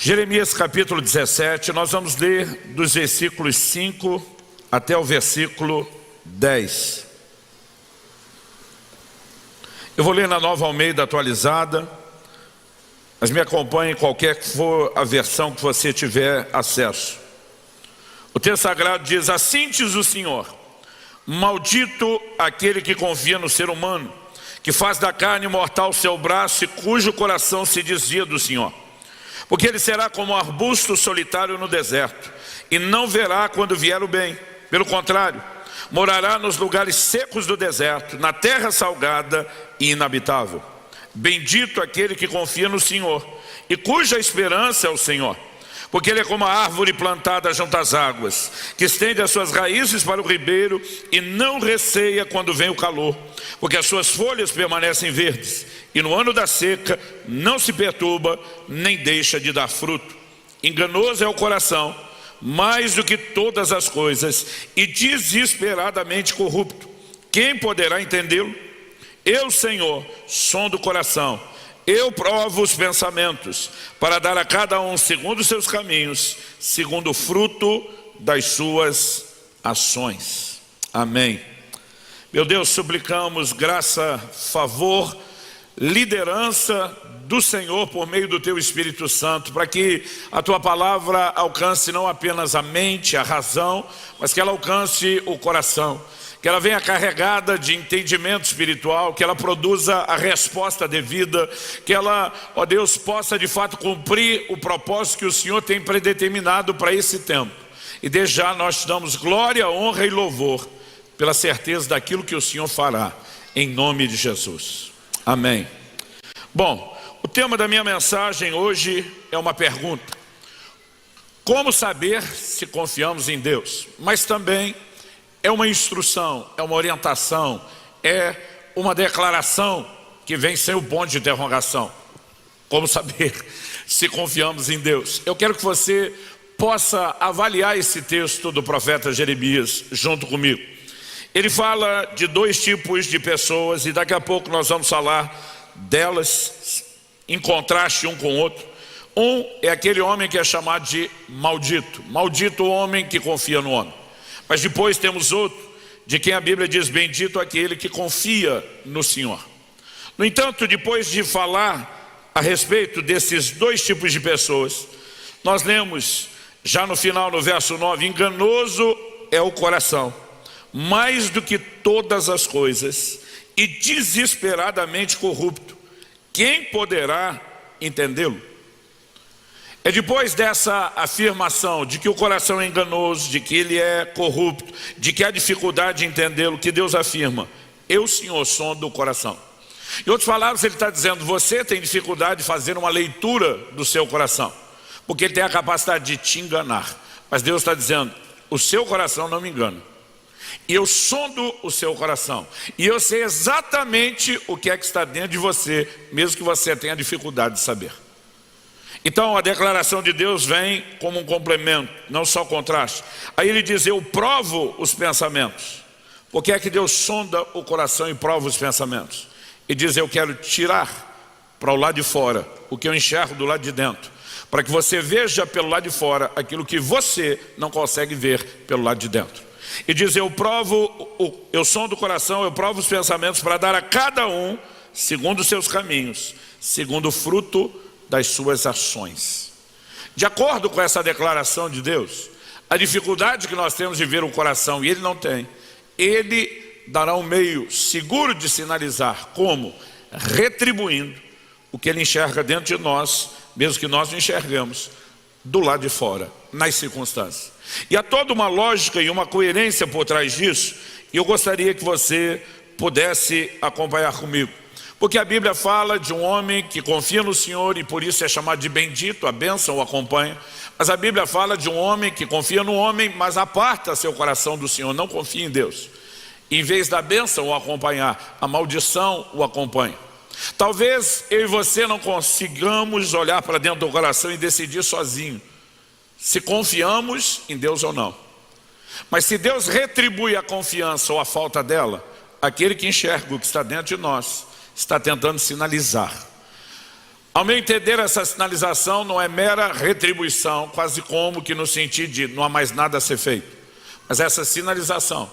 Jeremias capítulo 17, nós vamos ler dos versículos 5 até o versículo 10. Eu vou ler na Nova Almeida atualizada, mas me acompanhe qualquer que for a versão que você tiver acesso. O texto sagrado diz: assim diz o Senhor, maldito aquele que confia no ser humano, que faz da carne mortal seu braço e cujo coração se desvia do Senhor. Porque ele será como um arbusto solitário no deserto, e não verá quando vier o bem. Pelo contrário, morará nos lugares secos do deserto, na terra salgada e inabitável. Bendito aquele que confia no Senhor, e cuja esperança é o Senhor. Porque ele é como a árvore plantada junto às águas, que estende as suas raízes para o ribeiro e não receia quando vem o calor, porque as suas folhas permanecem verdes, e no ano da seca não se perturba, nem deixa de dar fruto. Enganoso é o coração, mais do que todas as coisas, e desesperadamente corrupto. Quem poderá entendê-lo? Eu, Senhor, sondo o coração. Eu provo os pensamentos, para dar a cada um segundo os seus caminhos, segundo o fruto das suas ações. Amém. Meu Deus, suplicamos graça, favor, liderança do Senhor por meio do Teu Espírito Santo, para que a Tua palavra alcance não apenas a mente, a razão, mas que ela alcance o coração. Que ela venha carregada de entendimento espiritual, que ela produza a resposta devida, que ela, ó Deus, possa de fato cumprir o propósito que o Senhor tem predeterminado para esse tempo. E desde já nós te damos glória, honra e louvor, pela certeza daquilo que o Senhor fará, em nome de Jesus. Amém. Bom, o tema da minha mensagem hoje é uma pergunta: como saber se confiamos em Deus? Mas também é uma instrução, é uma orientação, é uma declaração que vem sem o ponto de interrogação. Como saber se confiamos em Deus? Eu quero que você possa avaliar esse texto do profeta Jeremias junto comigo. Ele fala de dois tipos de pessoas e daqui a pouco nós vamos falar delas em contraste um com o outro. Um é aquele homem que é chamado de maldito. Maldito o homem que confia no homem. Mas depois temos outro, de quem a Bíblia diz: bendito aquele que confia no Senhor. No entanto, depois de falar a respeito desses dois tipos de pessoas, nós lemos já no final, no verso 9: enganoso é o coração, mais do que todas as coisas, e desesperadamente corrupto. Quem poderá entendê-lo? É depois dessa afirmação de que o coração é enganoso, de que ele é corrupto, de que há dificuldade de entendê-lo, que Deus afirma: eu, Senhor, sondo o coração. Em outras palavras, ele está dizendo: você tem dificuldade de fazer uma leitura do seu coração, porque ele tem a capacidade de te enganar. Mas Deus está dizendo: o seu coração não me engana. E eu sondo o seu coração, e eu sei exatamente o que é que está dentro de você, mesmo que você tenha dificuldade de saber. Então a declaração de Deus vem como um complemento, não só contraste. Aí ele diz: eu provo os pensamentos. Por que é que Deus sonda o coração e prova os pensamentos? E diz: eu quero tirar para o lado de fora o que eu enxergo do lado de dentro, para que você veja pelo lado de fora aquilo que você não consegue ver pelo lado de dentro. E diz: eu sondo o coração, eu provo os pensamentos, para dar a cada um segundo os seus caminhos, segundo o fruto das suas ações. De acordo com essa declaração de Deus, a dificuldade que nós temos de ver o coração, e ele não tem, ele dará um meio seguro de sinalizar. Como? Retribuindo o que ele enxerga dentro de nós, mesmo que nós não enxergamos, do lado de fora, nas circunstâncias. E há toda uma lógica e uma coerência por trás disso, e eu gostaria que você pudesse acompanhar comigo. Porque a Bíblia fala de um homem que confia no Senhor e por isso é chamado de bendito, a bênção o acompanha. Mas a Bíblia fala de um homem que confia no homem, mas aparta seu coração do Senhor, não confia em Deus. Em vez da bênção o acompanhar, a maldição o acompanha. Talvez eu e você não consigamos olhar para dentro do coração e decidir sozinho se confiamos em Deus ou não. Mas se Deus retribui a confiança ou a falta dela, aquele que enxerga o que está dentro de nós está tentando sinalizar. Ao meu entender, essa sinalização não é mera retribuição, quase como que no sentido de não há mais nada a ser feito. Mas essa sinalização,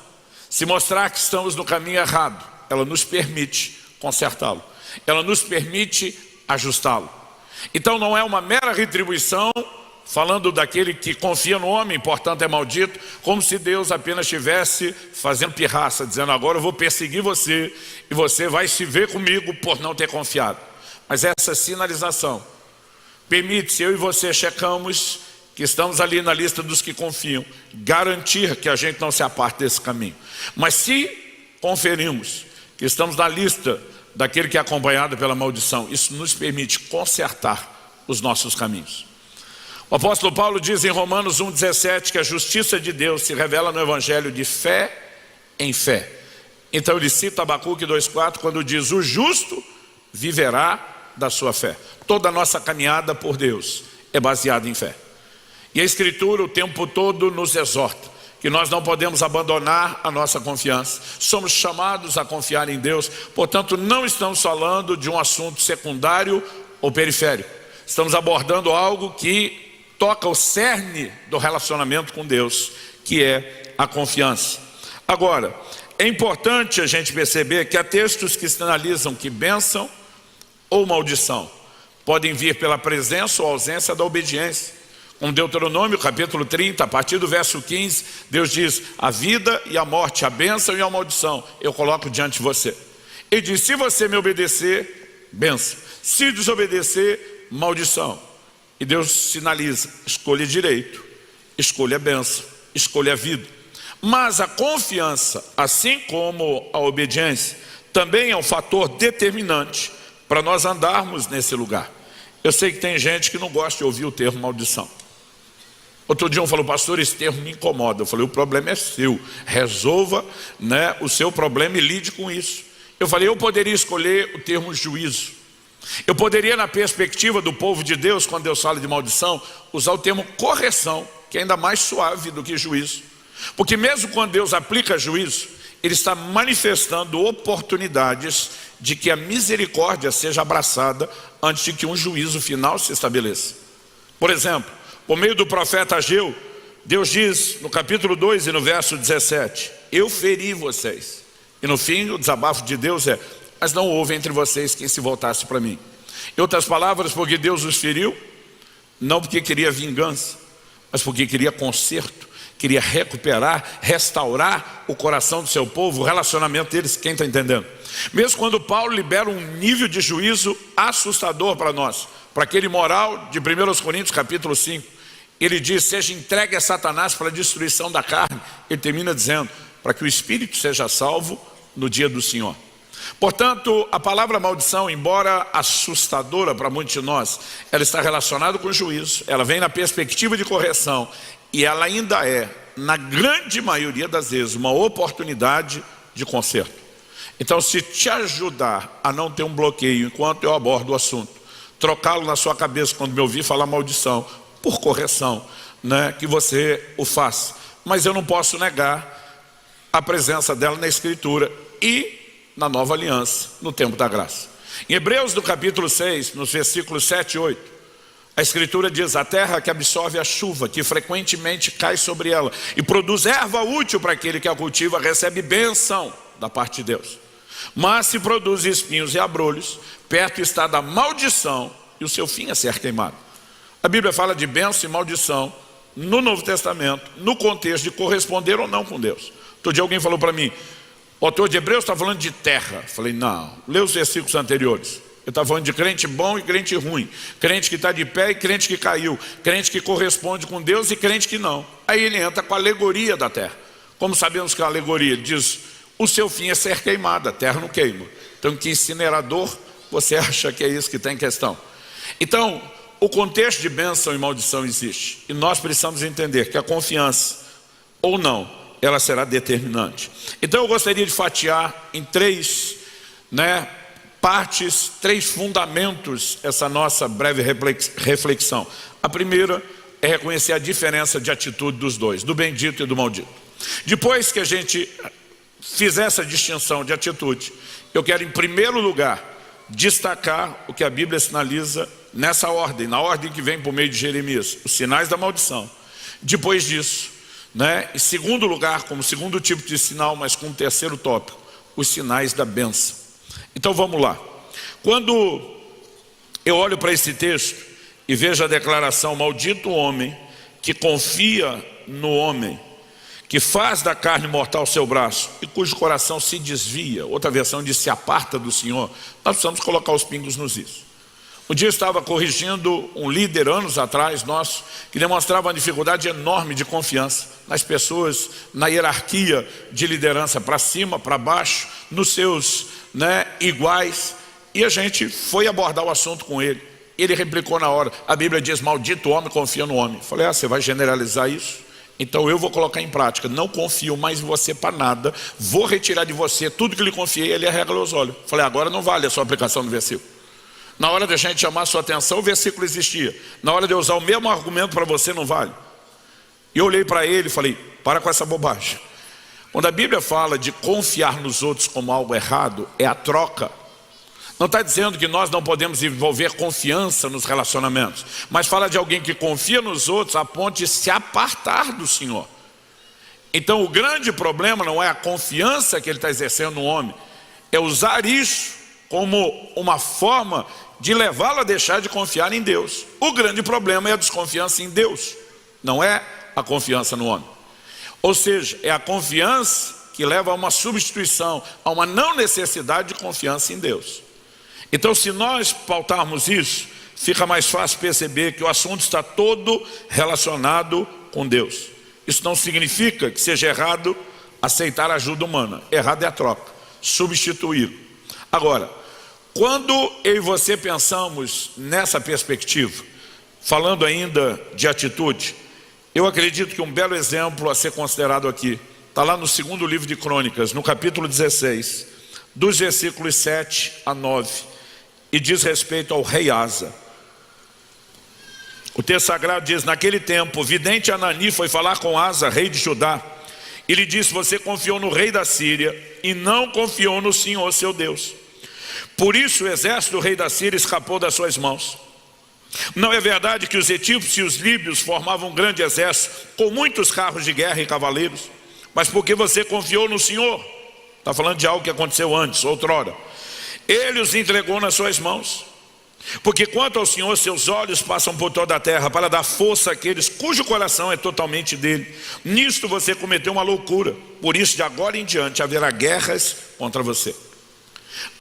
se mostrar que estamos no caminho errado, ela nos permite consertá-lo. Ela nos permite ajustá-lo. Então não é uma mera retribuição, falando daquele que confia no homem, portanto é maldito, como se Deus apenas estivesse fazendo pirraça, dizendo agora eu vou perseguir você e você vai se ver comigo por não ter confiado. Mas essa sinalização permite, se eu e você checamos que estamos ali na lista dos que confiam, garantir que a gente não se aparte desse caminho. Mas se conferimos que estamos na lista daquele que é acompanhado pela maldição, isso nos permite consertar os nossos caminhos. O apóstolo Paulo diz em Romanos 1,17 que a justiça de Deus se revela no evangelho de fé em fé. Então ele cita Abacuque 2,4 quando diz: o justo viverá da sua fé. Toda a nossa caminhada por Deus é baseada em fé. E a Escritura o tempo todo nos exorta que nós não podemos abandonar a nossa confiança. Somos chamados a confiar em Deus, portanto não estamos falando de um assunto secundário ou periférico. Estamos abordando algo que toca o cerne do relacionamento com Deus, que é a confiança. Agora, é importante a gente perceber que há textos que sinalizam que bênção ou maldição podem vir pela presença ou ausência da obediência. Como Deuteronômio capítulo 30, a partir do verso 15, Deus diz: a vida e a morte, a bênção e a maldição eu coloco diante de você. Ele diz: se você me obedecer, bênção; se desobedecer, maldição. E Deus sinaliza: escolha direito, escolha bênção, escolha vida. Mas a confiança, assim como a obediência, também é um fator determinante para nós andarmos nesse lugar. Eu sei que tem gente que não gosta de ouvir o termo maldição. Outro dia um falou: pastor, esse termo me incomoda. Eu falei: o problema é seu, resolva, o seu problema e lide com isso. Eu falei: eu poderia escolher o termo juízo. Eu poderia, na perspectiva do povo de Deus, quando Deus fala de maldição, usar o termo correção, que é ainda mais suave do que juízo. Porque mesmo quando Deus aplica juízo, Ele está manifestando oportunidades de que a misericórdia seja abraçada antes de que um juízo final se estabeleça. Por exemplo, por meio do profeta Ageu, Deus diz no capítulo 2 e no verso 17: eu feri vocês. E no fim o desabafo de Deus é: mas não houve entre vocês quem se voltasse para mim. Em outras palavras, porque Deus os feriu, não porque queria vingança, mas porque queria conserto, queria recuperar, restaurar o coração do seu povo, o relacionamento deles. Quem está entendendo? Mesmo quando Paulo libera um nível de juízo assustador para nós, para aquele moral de 1 Coríntios capítulo 5, ele diz: seja entregue a Satanás para a destruição da carne. Ele termina dizendo: para que o espírito seja salvo no dia do Senhor. Portanto, a palavra maldição, embora assustadora para muitos de nós, ela está relacionada com o juízo, ela vem na perspectiva de correção, e ela ainda é, na grande maioria das vezes, uma oportunidade de conserto. Então, se te ajudar a não ter um bloqueio enquanto eu abordo o assunto, trocá-lo na sua cabeça quando me ouvir falar maldição, por correção, que você o faça. Mas eu não posso negar a presença dela na Escritura e na nova aliança, no tempo da graça. Em Hebreus, no capítulo 6, nos versículos 7 e 8, a Escritura diz: a terra que absorve a chuva, que frequentemente cai sobre ela, e produz erva útil para aquele que a cultiva, recebe bênção da parte de Deus. Mas se produz espinhos e abrolhos, perto está da maldição, e o seu fim é ser queimado. A Bíblia fala de bênção e maldição no Novo Testamento, no contexto de corresponder ou não com Deus. Outro dia alguém falou para mim: o autor de Hebreus está falando de terra. Falei: não, lê os versículos anteriores. Ele está falando de crente bom e crente ruim, crente que está de pé e crente que caiu, crente que corresponde com Deus e crente que não. Aí ele entra com a alegoria da terra. Como sabemos que é a alegoria? Ele diz: o seu fim é ser queimado, a terra não queima. Então que incinerador você acha que é isso que está em questão? Então, o contexto de bênção e maldição existe, e nós precisamos entender que a confiança ou não, ela será determinante. Então eu gostaria de fatiar em três partes, três fundamentos essa nossa breve reflexão. A primeira é reconhecer a diferença de atitude dos dois, do bendito e do maldito. Depois que a gente fizer essa distinção de atitude, eu quero em primeiro lugar destacar o que a Bíblia sinaliza nessa ordem, na ordem que vem por meio de Jeremias, os sinais da maldição. Depois disso, em segundo lugar, como segundo tipo de sinal, mas com um terceiro tópico, os sinais da bênção. Então vamos lá. Quando eu olho para esse texto e vejo a declaração: maldito o homem que confia no homem, que faz da carne mortal seu braço e cujo coração se desvia. Outra versão diz: se aparta do Senhor. Nós precisamos colocar os pingos nos is. Um dia eu estava corrigindo um líder, anos atrás, nosso, que demonstrava uma dificuldade enorme de confiança nas pessoas, na hierarquia de liderança, para cima, para baixo, nos seus iguais. E a gente foi abordar o assunto com ele. Ele replicou na hora: a Bíblia diz, maldito o homem confia no homem. Eu falei: você vai generalizar isso? Então eu vou colocar em prática. Não confio mais em você para nada, vou retirar de você tudo que lhe confiei. Ele arregala os olhos. Eu falei: agora não vale a sua aplicação do versículo. Na hora de a gente chamar a sua atenção, o versículo existia. Na hora de eu usar o mesmo argumento para você, não vale. E eu olhei para ele e falei: para com essa bobagem. Quando a Bíblia fala de confiar nos outros como algo errado, é a troca. Não está dizendo que nós não podemos desenvolver confiança nos relacionamentos, mas fala de alguém que confia nos outros a ponto de se apartar do Senhor. Então o grande problema não é a confiança que ele está exercendo no homem, é usar isso como uma forma de levá-lo a deixar de confiar em Deus. O grande problema é a desconfiança em Deus, não é a confiança no homem. Ou seja, é a confiança que leva a uma substituição, a uma não necessidade de confiança em Deus. Então, se nós pautarmos isso, fica mais fácil perceber que o assunto está todo relacionado com Deus. Isso não significa que seja errado aceitar ajuda humana. Errado é a troca, substituir. Agora, quando eu e você pensamos nessa perspectiva, falando ainda de atitude, eu acredito que um belo exemplo a ser considerado aqui está lá no segundo livro de Crônicas, no capítulo 16, dos versículos 7 a 9, e diz respeito ao rei Asa. O texto sagrado diz: naquele tempo, o vidente Anani foi falar com Asa, rei de Judá, e lhe disse: você confiou no rei da Síria e não confiou no Senhor seu Deus. Por isso o exército do rei da Síria escapou das suas mãos. Não é verdade que os etíopes e os líbios formavam um grande exército, com muitos carros de guerra e cavaleiros? Mas porque você confiou no Senhor, está falando de algo que aconteceu antes, outrora, Ele os entregou nas suas mãos. Porque quanto ao Senhor, seus olhos passam por toda a terra para dar força àqueles cujo coração é totalmente dele. Nisto você cometeu uma loucura. Por isso, de agora em diante, haverá guerras contra você.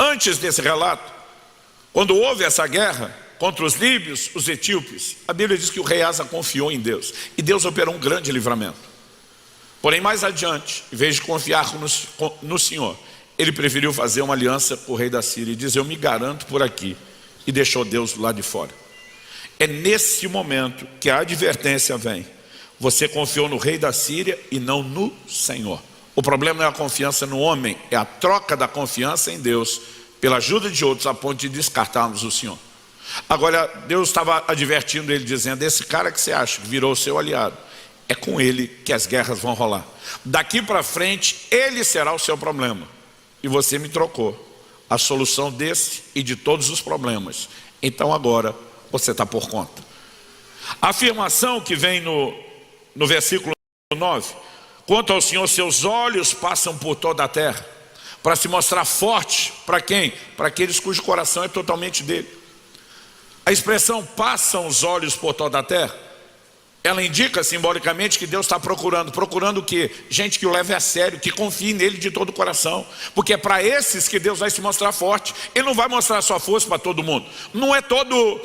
Antes desse relato, quando houve essa guerra contra os líbios, os etíopes, a Bíblia diz que o rei Asa confiou em Deus. E Deus operou um grande livramento. Porém, mais adiante, em vez de confiar no Senhor, ele preferiu fazer uma aliança com o rei da Síria e dizer: eu me garanto por aqui. E deixou Deus lá de fora. É nesse momento que a advertência vem: você confiou no rei da Síria e não no Senhor. O problema não é a confiança no homem, é a troca da confiança em Deus pela ajuda de outros a ponto de descartarmos o Senhor. Agora, Deus estava advertindo ele, dizendo: esse cara que você acha que virou seu aliado, é com ele que as guerras vão rolar. Daqui para frente, ele será o seu problema. E você me trocou a solução desse e de todos os problemas. Então agora você está por conta. A afirmação que vem no versículo 9: quanto ao Senhor, seus olhos passam por toda a terra, para se mostrar forte. Para quem? Para aqueles cujo coração é totalmente dele. A expressão passam os olhos por toda a terra, ela indica simbolicamente que Deus está procurando o quê? Gente que o leve a sério, que confie nele de todo o coração, porque é para esses que Deus vai se mostrar forte. Ele não vai mostrar sua força para todo mundo. Não é todo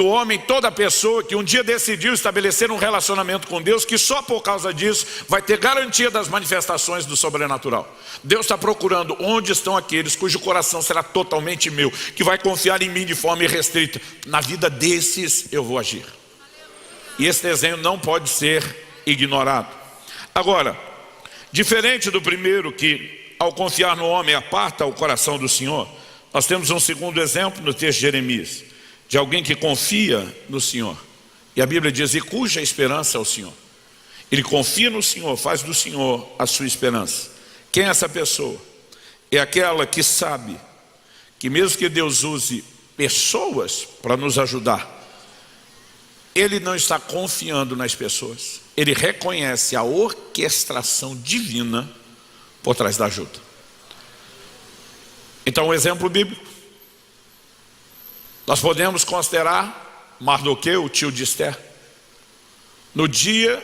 homem, toda pessoa que um dia decidiu estabelecer um relacionamento com Deus, que só por causa disso vai ter garantia das manifestações do sobrenatural. Deus está procurando onde estão aqueles cujo coração será totalmente meu, que vai confiar em mim de forma irrestrita. Na vida desses eu vou agir. E esse desenho não pode ser ignorado. Agora, diferente do primeiro, que ao confiar no homem aparta o coração do Senhor, nós temos um segundo exemplo no texto de Jeremias, de alguém que confia no Senhor. E a Bíblia diz: e cuja esperança é o Senhor. Ele confia no Senhor, faz do Senhor a sua esperança. Quem é essa pessoa? É aquela que sabe que mesmo que Deus use pessoas para nos ajudar, Ele não está confiando nas pessoas. Ele reconhece a orquestração divina por trás da ajuda. Então, um exemplo bíblico. Nós podemos considerar Mardoqueu, o tio de Esther. No dia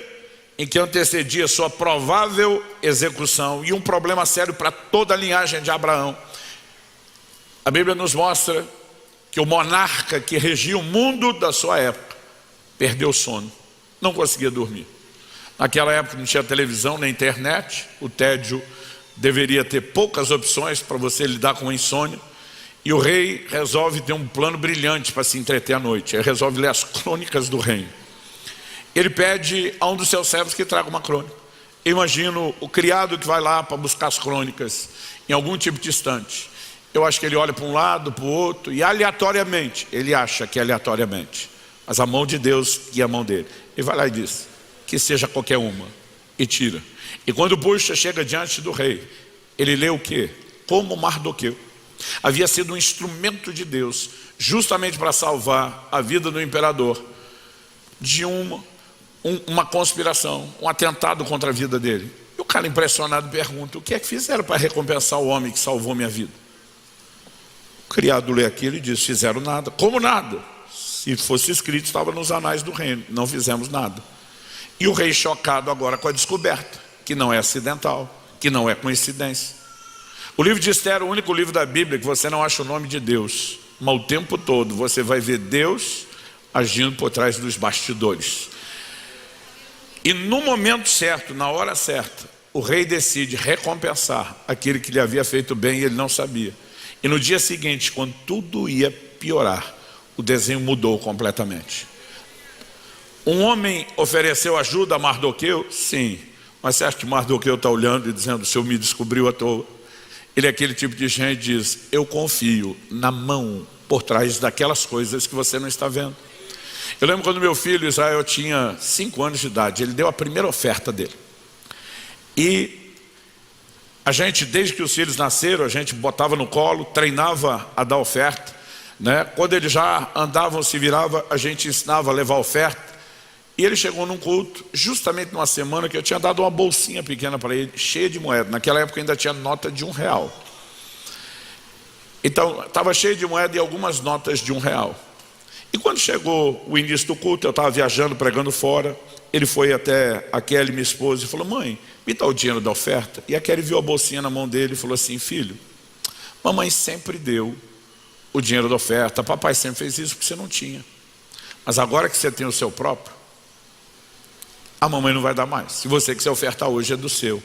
em que antecedia sua provável execução, e um problema sério para toda a linhagem de Abraão, a Bíblia nos mostra que o monarca que regia o mundo da sua época perdeu o sono, não conseguia dormir. Naquela época não tinha televisão nem internet, o tédio deveria ter poucas opções para você lidar com a insônia, e o rei resolve ter um plano brilhante para se entreter à noite. Ele resolve ler as crônicas do reino. Ele pede a um dos seus servos que traga uma crônica. Eu imagino o criado que vai lá para buscar as crônicas em algum tipo de estante. Eu acho que ele olha para um lado, para o outro, e aleatoriamente, ele acha que é aleatoriamente, mas a mão de Deus guia a mão dele. Ele vai lá e diz, que seja qualquer uma, e tira. E quando puxa, chega diante do rei, ele lê o quê? Como Mardoqueu havia sido um instrumento de Deus, justamente para salvar a vida do imperador de uma conspiração, um atentado contra a vida dele. E o cara impressionado pergunta, o que é que fizeram para recompensar o homem que salvou minha vida? O criado lê aquilo e diz, fizeram nada. Como nada? Se fosse escrito, estava nos anais do reino, não fizemos nada. E o rei chocado agora com a descoberta, que não é acidental, que não é coincidência. O livro de Esther é o único livro da Bíblia que você não acha o nome de Deus, mas o tempo todo você vai ver Deus agindo por trás dos bastidores. E no momento certo, na hora certa, o rei decide recompensar aquele que lhe havia feito bem e ele não sabia. E no dia seguinte, quando tudo ia piorar, o desenho mudou completamente. Um homem ofereceu ajuda a Mardoqueu? Sim. Mas você acha que Mardoqueu está olhando e dizendo, o Senhor me descobriu à toa? Ele é aquele tipo de gente que diz, eu confio na mão por trás daquelas coisas que você não está vendo. Eu lembro quando meu filho Israel tinha 5 anos de idade, ele deu a primeira oferta dele. E a gente, desde que os filhos nasceram, a gente botava no colo, treinava a dar oferta, né? Quando eles já andavam, se virava, a gente ensinava a levar oferta. E ele chegou num culto, justamente numa semana que eu tinha dado uma bolsinha pequena para ele, cheia de moeda. Naquela época ainda tinha nota de R$1. Então, estava cheio de moeda e algumas notas de R$1. E quando chegou o início do culto, eu estava viajando, pregando fora. Ele foi até a Kelly, minha esposa, e falou, mãe, me dá o dinheiro da oferta. E a Kelly viu a bolsinha na mão dele e falou assim, filho, mamãe sempre deu o dinheiro da oferta, papai sempre fez isso porque você não tinha. Mas agora que você tem o seu próprio, a mamãe não vai dar mais. Se você quiser ofertar hoje, é do seu.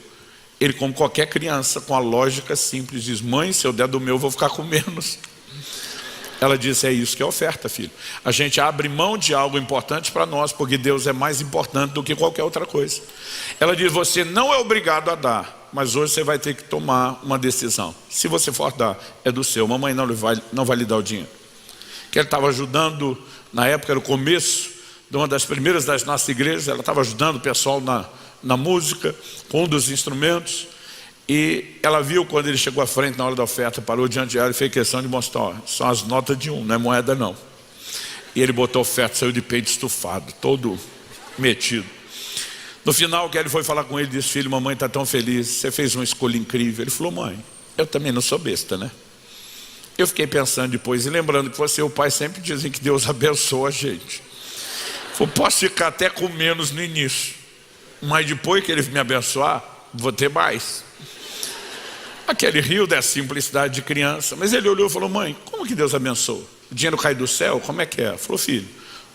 Ele, como qualquer criança, com a lógica simples, diz, mãe, se eu der do meu, eu vou ficar com menos. Ela disse, é isso que é oferta, filho. A gente abre mão de algo importante para nós, porque Deus é mais importante do que qualquer outra coisa. Ela diz, você não é obrigado a dar, mas hoje você vai ter que tomar uma decisão. Se você for dar, é do seu. Mamãe não vai lhe dar o dinheiro. Que ele estava ajudando, na época, era o começo de uma das primeiras das nossas igrejas, ela estava ajudando o pessoal na música, com um dos instrumentos, e ela viu quando ele chegou à frente na hora da oferta, parou diante de ela e fez questão de mostrar, ó, são as notas de 1, não é moeda não. E ele botou a oferta, saiu de peito estufado, todo metido. No final, que ele foi falar com ele, disse, filho, mamãe está tão feliz, você fez uma escolha incrível. Ele falou, mãe, eu também não sou besta, né? Eu fiquei pensando depois, e lembrando que você e o pai sempre dizem que Deus abençoa a gente. Eu posso ficar até com menos no início, mas depois que ele me abençoar, vou ter mais. Aquele riu da simplicidade de criança, mas ele olhou e falou, mãe, como que Deus abençoa? O dinheiro cai do céu? Como é que é? Falou, filho,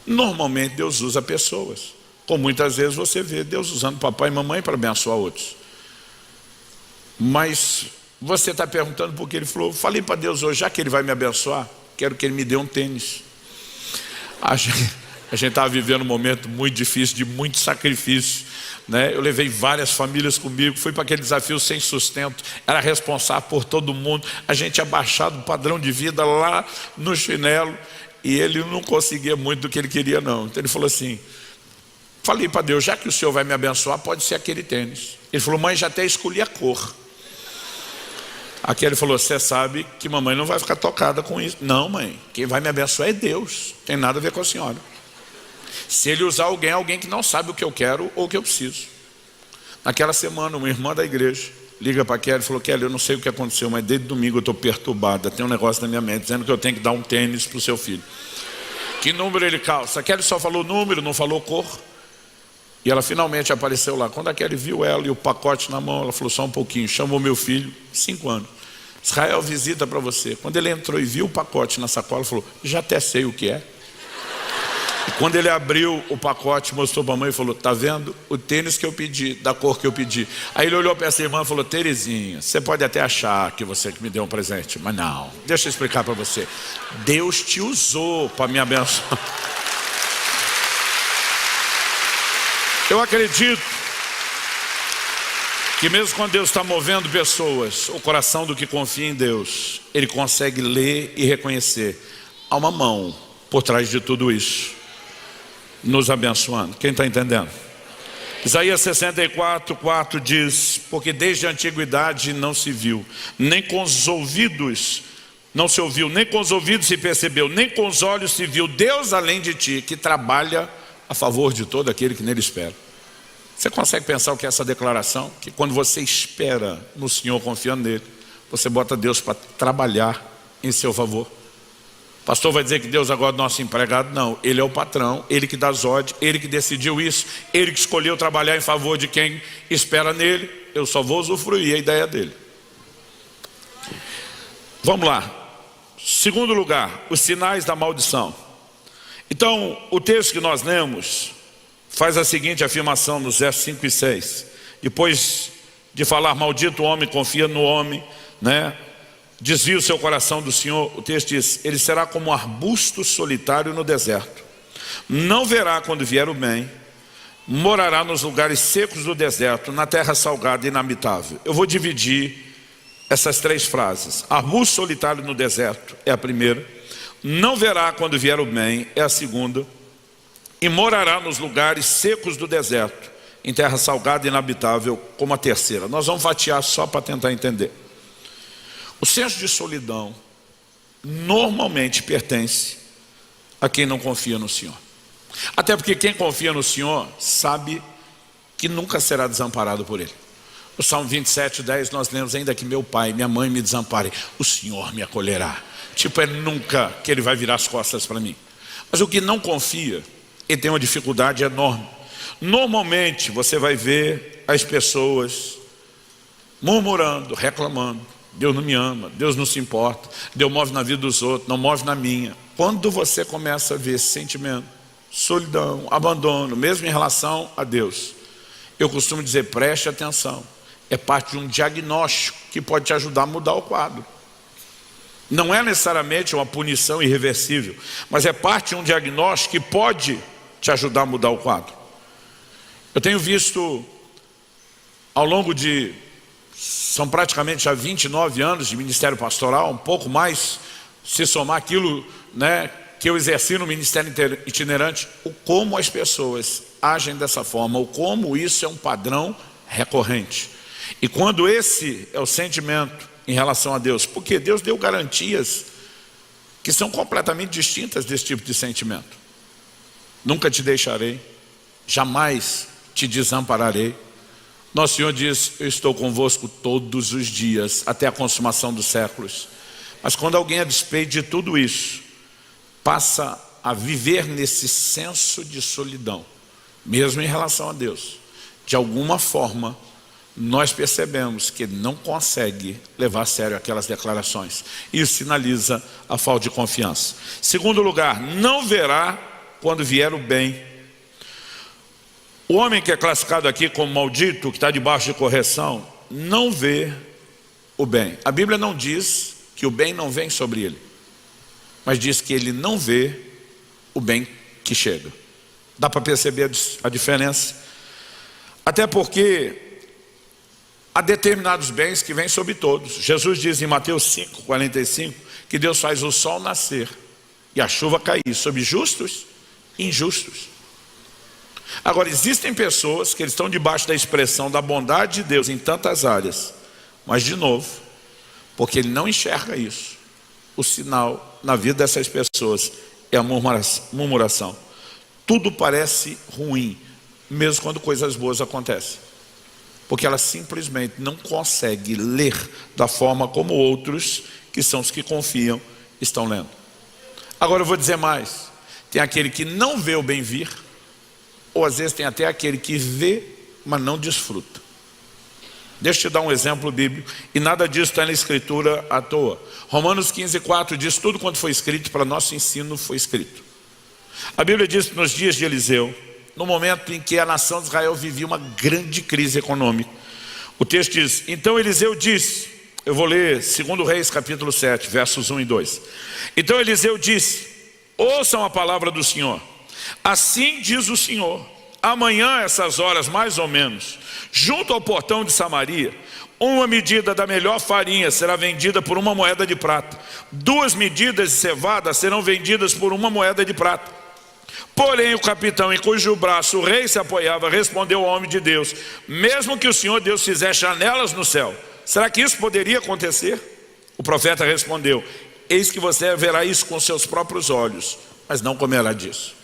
normalmente Deus usa pessoas, como muitas vezes você vê Deus usando papai e mamãe para abençoar outros. Mas você está perguntando por que ele falou, falei para Deus hoje, já que ele vai me abençoar, quero que ele me dê um tênis. A gente estava vivendo um momento muito difícil, de muito sacrifício, né? Eu levei várias famílias comigo, fui para aquele desafio sem sustento, era responsável por todo mundo, a gente tinha baixado o padrão de vida lá no chinelo, e ele não conseguia muito do que ele queria não. Então ele falou assim, falei para Deus, já que o Senhor vai me abençoar, pode ser aquele tênis. Ele falou, mãe, já até escolhi a cor. A Kelly falou, você sabe que mamãe não vai ficar tocada com isso. Não, mãe, quem vai me abençoar é Deus, tem nada a ver com a senhora. Se ele usar alguém que não sabe o que eu quero ou o que eu preciso. Naquela semana, uma irmã da igreja liga para a Kelly e falou, Kelly, eu não sei o que aconteceu, mas desde domingo eu estou perturbada, tem um negócio na minha mente dizendo que eu tenho que dar um tênis para o seu filho. Que número ele calça? A Kelly só falou número, não falou cor. E ela finalmente apareceu lá. Quando a Kelly viu ela e o pacote na mão, ela falou, só um pouquinho, chamou meu filho, 5 anos. Israel, visita para você. Quando ele entrou e viu o pacote na sacola, falou, já até sei o que é. E quando ele abriu o pacote, mostrou para a mãe e falou, tá vendo? O tênis que eu pedi, da cor que eu pedi. Aí ele olhou para essa irmã e falou, Terezinha, você pode até achar que você me deu um presente, mas não, deixa eu explicar para você. Deus te usou para me abençoar. Eu acredito que mesmo quando Deus está movendo pessoas, o coração do que confia em Deus, ele consegue ler e reconhecer. Há uma mão por trás de tudo isso, nos abençoando. Quem está entendendo? Isaías 64:4 diz, porque desde a antiguidade não se viu, nem com os ouvidos não se ouviu, nem com os ouvidos se percebeu, nem com os olhos se viu Deus além de ti, que trabalha a favor de todo aquele que nele espera. Você consegue pensar o que é essa declaração? Que quando você espera no Senhor, confiando nele, você bota Deus para trabalhar em seu favor. O pastor vai dizer que Deus agora é nosso empregado? Não, ele é o patrão, ele que dá as ordens, ele que decidiu isso, ele que escolheu trabalhar em favor de quem espera nele. Eu só vou usufruir a ideia dele. Vamos lá. Segundo lugar, os sinais da maldição. Então, o texto que nós lemos faz a seguinte afirmação nos versos 5 e 6. Depois de falar, maldito o homem, confia no homem, né? Desvia o seu coração do Senhor, o texto diz, ele será como um arbusto solitário no deserto. Não verá quando vier o bem, morará nos lugares secos do deserto, na terra salgada e inabitável. Eu vou dividir essas 3 frases. Arbusto solitário no deserto é a primeira. Não verá quando vier o bem é a segunda. E morará nos lugares secos do deserto, em terra salgada e inabitável, como a terceira. Nós vamos fatiar só para tentar entender. O senso de solidão normalmente pertence a quem não confia no Senhor. Até porque quem confia no Senhor sabe que nunca será desamparado por Ele. No Salmo 27:10 nós lemos, ainda que meu pai e minha mãe me desamparem, o Senhor me acolherá. Tipo, é nunca que Ele vai virar as costas para mim. Mas o que não confia, ele tem uma dificuldade enorme. Normalmente você vai ver as pessoas murmurando, reclamando. Deus não me ama, Deus não se importa, Deus move na vida dos outros, não move na minha. Quando você começa a ver esse sentimento, solidão, abandono, mesmo em relação a Deus, eu costumo dizer, preste atenção, é parte de um diagnóstico que pode te ajudar a mudar o quadro. Não é necessariamente uma punição irreversível, mas é parte de um diagnóstico que pode te ajudar a mudar o quadro. Eu tenho visto ao longo de, são praticamente já 29 anos de ministério pastoral, um pouco mais, se somar aquilo, né, que eu exerci no ministério itinerante, o como as pessoas agem dessa forma, o como isso é um padrão recorrente. E quando esse é o sentimento em relação a Deus, porque Deus deu garantias que são completamente distintas desse tipo de sentimento. Nunca te deixarei, jamais te desampararei. Nosso Senhor diz, eu estou convosco todos os dias, até a consumação dos séculos. Mas quando alguém, a despeito de tudo isso, passa a viver nesse senso de solidão, mesmo em relação a Deus, de alguma forma, nós percebemos que ele não consegue levar a sério aquelas declarações. Isso sinaliza a falta de confiança. Segundo lugar, não verá quando vier o bem. O homem que é classificado aqui como maldito, que está debaixo de correção, não vê o bem. A Bíblia não diz que o bem não vem sobre ele, mas diz que ele não vê o bem que chega. Dá para perceber a diferença? Até porque há determinados bens que vêm sobre todos. Jesus diz em Mateus 5:45 que Deus faz o sol nascer e a chuva cair sobre justos e injustos. Agora, existem pessoas que estão debaixo da expressão da bondade de Deus em tantas áreas, mas de novo, porque ele não enxerga isso. O sinal na vida dessas pessoas é a murmuração. Tudo parece ruim, mesmo quando coisas boas acontecem, porque ela simplesmente não consegue ler da forma como outros, que são os que confiam, estão lendo. Agora eu vou dizer mais: tem aquele que não vê o bem vir, ou às vezes tem até aquele que vê, mas não desfruta. Deixa eu te dar um exemplo bíblico, e nada disso está na Escritura à toa. Romanos 15:4 diz: tudo quanto foi escrito para nosso ensino foi escrito. A Bíblia diz que nos dias de Eliseu, no momento em que a nação de Israel vivia uma grande crise econômica, o texto diz: então Eliseu disse, eu vou ler 2 Reis capítulo 7, versos 1 e 2. Então Eliseu disse: ouçam a palavra do Senhor. Assim diz o Senhor: amanhã, essas horas mais ou menos, junto ao portão de Samaria, uma medida da melhor farinha será vendida por 1 moeda de prata. 2 medidas de cevada serão vendidas por 1 moeda de prata. Porém o capitão em cujo braço o rei se apoiava respondeu ao homem de Deus: mesmo que o Senhor Deus fizesse janelas no céu, será que isso poderia acontecer? O profeta respondeu: eis que você verá isso com seus próprios olhos, mas não comerá disso.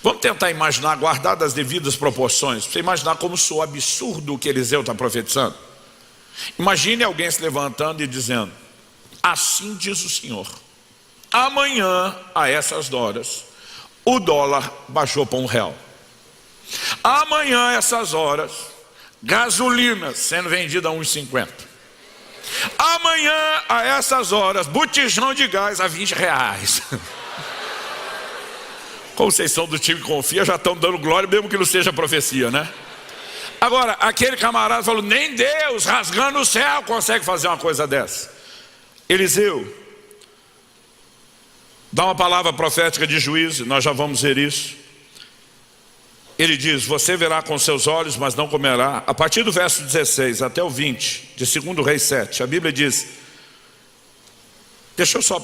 Vamos tentar imaginar, guardadas as devidas proporções, para você imaginar como soa absurdo o que Eliseu está profetizando. Imagine alguém se levantando e dizendo: assim diz o Senhor, amanhã a essas horas o dólar baixou para R$1. Amanhã a essas horas, gasolina sendo vendida a R$1,50. Amanhã a essas horas, botijão de gás a R$20. Como vocês são do time que confia, já estão dando glória, mesmo que não seja profecia, né? Agora, aquele camarada falou: nem Deus rasgando o céu consegue fazer uma coisa dessa. Eliseu dá uma palavra profética de juízo, nós já vamos ver isso. Ele diz: você verá com seus olhos, mas não comerá. A partir do verso 16 até o 20 de 2 Reis 7, a Bíblia diz, deixa eu só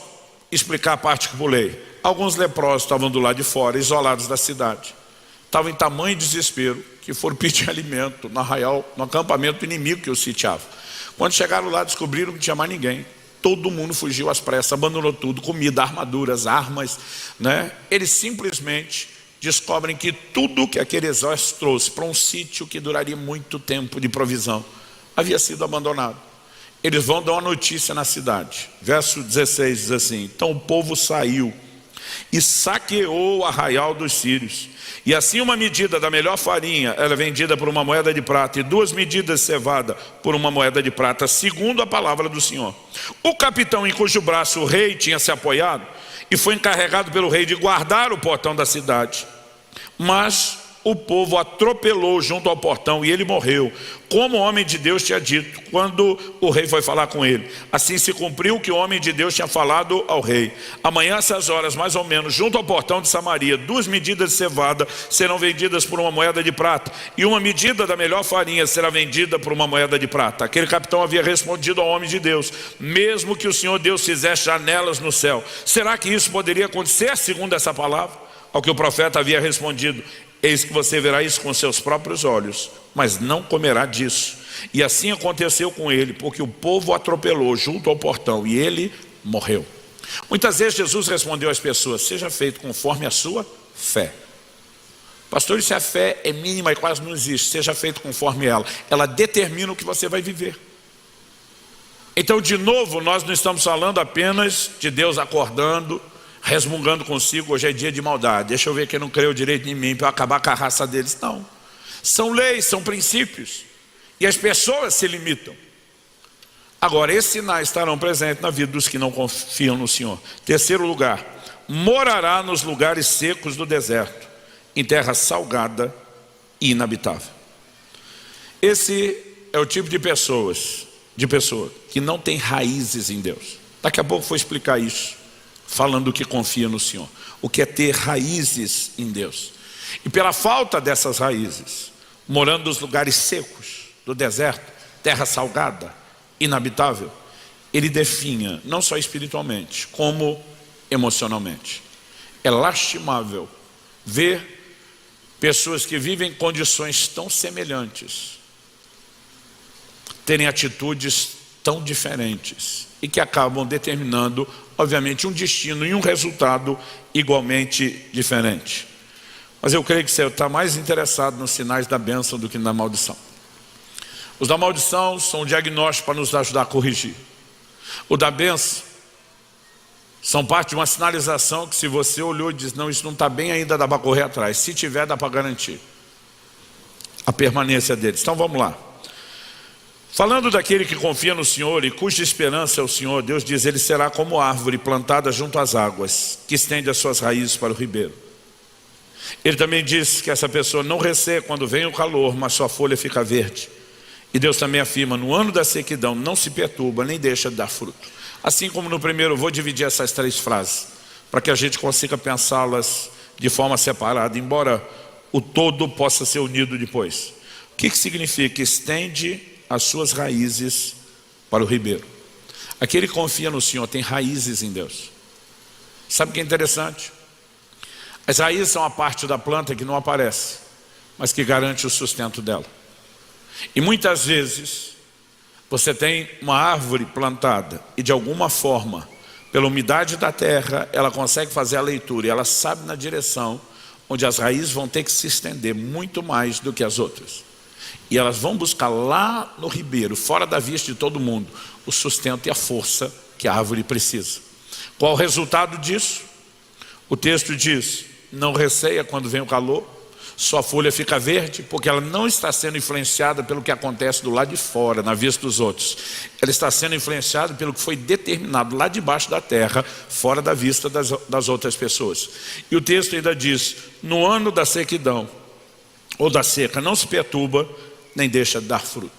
explicar a parte que pulei. Alguns leprosos estavam do lado de fora, isolados da cidade. Estavam em tamanho desespero que foram pedir alimento no arraial, no acampamento inimigo que os sitiava. Quando chegaram lá, descobriram que não tinha mais ninguém. Todo mundo fugiu às pressas, abandonou tudo, comida, armaduras, armas, né? Eles simplesmente descobrem que tudo que aquele exército trouxe para um sítio que duraria muito tempo de provisão havia sido abandonado. Eles vão dar uma notícia na cidade. Verso 16 diz assim: então o povo saiu e saqueou o arraial dos sírios. E assim uma medida da melhor farinha era vendida por 1 moeda de prata, e 2 medidas de cevada por 1 moeda de prata, segundo a palavra do Senhor. O capitão em cujo braço o rei tinha se apoiado, e foi encarregado pelo rei de guardar o portão da cidade. Mas o povo atropelou junto ao portão e ele morreu, como o homem de Deus tinha dito, quando o rei foi falar com ele. Assim se cumpriu o que o homem de Deus tinha falado ao rei. Amanhã, essas horas, mais ou menos, junto ao portão de Samaria, 2 medidas de cevada serão vendidas por 1 moeda de prata, e 1 medida da melhor farinha será vendida por 1 moeda de prata. Aquele capitão havia respondido ao homem de Deus: mesmo que o Senhor Deus fizesse janelas no céu, será que isso poderia acontecer segundo essa palavra? Ao que o profeta havia respondido: eis que você verá isso com seus próprios olhos, mas não comerá disso. E assim aconteceu com ele, porque o povo o atropelou junto ao portão e ele morreu. Muitas vezes Jesus respondeu às pessoas: seja feito conforme a sua fé. Pastor, se a fé é mínima e quase não existe, seja feito conforme ela. Ela determina o que você vai viver. Então, de novo, nós não estamos falando apenas de Deus acordando, resmungando consigo: hoje é dia de maldade, deixa eu ver quem não creu direito em mim para eu acabar com a raça deles. Não, são leis, são princípios, e as pessoas se limitam. Agora, esses sinais estarão presentes na vida dos que não confiam no Senhor. Terceiro lugar: morará nos lugares secos do deserto, em terra salgada e inabitável. Esse é o tipo de pessoa que não tem raízes em Deus. Daqui a pouco eu vou explicar isso, falando que confia no Senhor, o que é ter raízes em Deus. E pela falta dessas raízes, morando nos lugares secos do deserto, terra salgada, inabitável, ele definha, não só espiritualmente, como emocionalmente. É lastimável ver pessoas que vivem em condições tão semelhantes terem atitudes tão diferentes e que acabam determinando, obviamente, um destino e um resultado igualmente diferente. Mas eu creio que você está mais interessado nos sinais da bênção do que na maldição. Os da maldição são um diagnóstico para nos ajudar a corrigir. O da bênção são parte de uma sinalização que, se você olhou e diz, não, isso não está bem ainda, dá para correr atrás. Se tiver, dá para garantir a permanência deles. Então vamos lá. Falando daquele que confia no Senhor e cuja esperança é o Senhor, Deus diz, ele será como árvore plantada junto às águas, que estende as suas raízes para o ribeiro. Ele também diz que essa pessoa não receia quando vem o calor, mas sua folha fica verde. E Deus também afirma, no ano da sequidão não se perturba, nem deixa de dar fruto. Assim como no primeiro, eu vou dividir essas 3 frases, para que a gente consiga pensá-las de forma separada, embora o todo possa ser unido depois. O que significa? Estende as suas raízes para o ribeiro. Aquele que confia no Senhor tem raízes em Deus. Sabe o que é interessante? As raízes são a parte da planta que não aparece, mas que garante o sustento dela. E muitas vezes você tem uma árvore plantada e de alguma forma, pela umidade da terra, ela consegue fazer a leitura e ela sabe na direção onde as raízes vão ter que se estender muito mais do que as outras. E elas vão buscar lá no ribeiro, fora da vista de todo mundo, o sustento e a força que a árvore precisa. Qual o resultado disso? O texto diz, não receia quando vem o calor, sua folha fica verde, porque ela não está sendo influenciada pelo que acontece do lado de fora, na vista dos outros. Ela está sendo influenciada pelo que foi determinado lá debaixo da terra, fora da vista das outras pessoas. E o texto ainda diz, no ano da sequidão, ou da seca, não se perturba, nem deixa de dar fruto.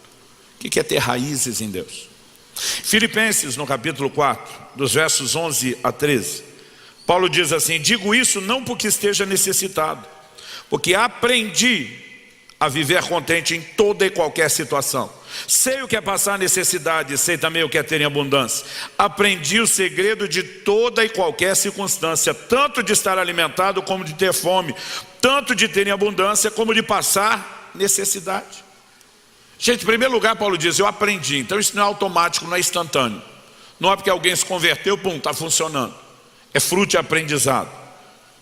O que é ter raízes em Deus? Filipenses, no capítulo 4, dos versos 11 a 13, Paulo diz assim, digo isso não porque esteja necessitado, porque aprendi a viver contente em toda e qualquer situação. Sei o que é passar necessidade, sei também o que é ter em abundância. Aprendi o segredo de toda e qualquer circunstância, tanto de estar alimentado como de ter fome, tanto de ter em abundância como de passar necessidade. Gente, em primeiro lugar, Paulo diz, eu aprendi. Então isso não é automático, não é instantâneo. Não é porque alguém se converteu, pum, está funcionando. É fruto de aprendizado.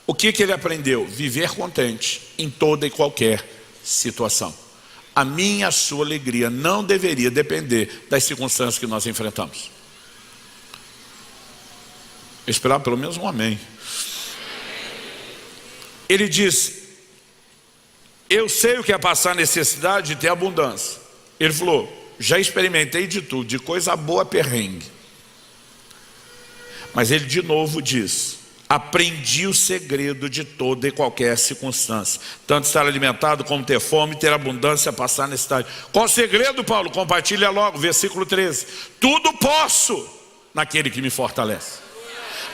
O que ele aprendeu? Viver contente em toda e qualquer situação. A minha, a sua alegria não deveria depender das circunstâncias que nós enfrentamos. Eu esperava pelo menos um amém. Ele diz, eu sei o que é passar necessidade e ter abundância. Ele falou, já experimentei de tudo, de coisa boa a perrengue. Mas ele de novo diz, aprendi o segredo de toda e qualquer circunstância, tanto estar alimentado como ter fome, ter abundância, passar necessidade. Qual o segredo, Paulo? Compartilha logo, versículo 13. Tudo posso naquele que me fortalece.